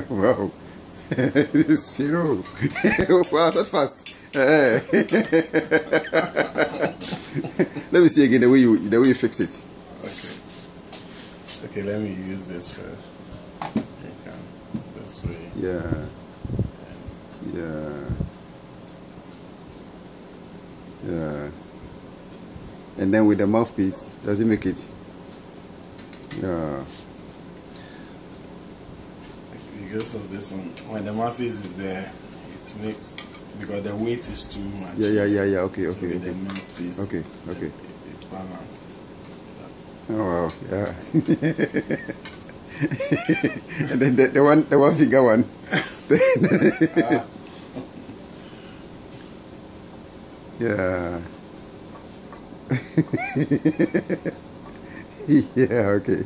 Wow. Spiro. Wow, that's fast. Let me see again the way you fix it. Okay. Okay, let me use this first. Okay. This way. Yeah. Yeah. Yeah. And then with the mouthpiece, does it make it? Yeah. Because of this one, when the mouthpiece is there, it makes, because the weight is too much. Yeah. Okay. So with the mouthpiece, Okay. it balances. Oh wow, yeah. And then the one finger one. Yeah. Yeah, okay.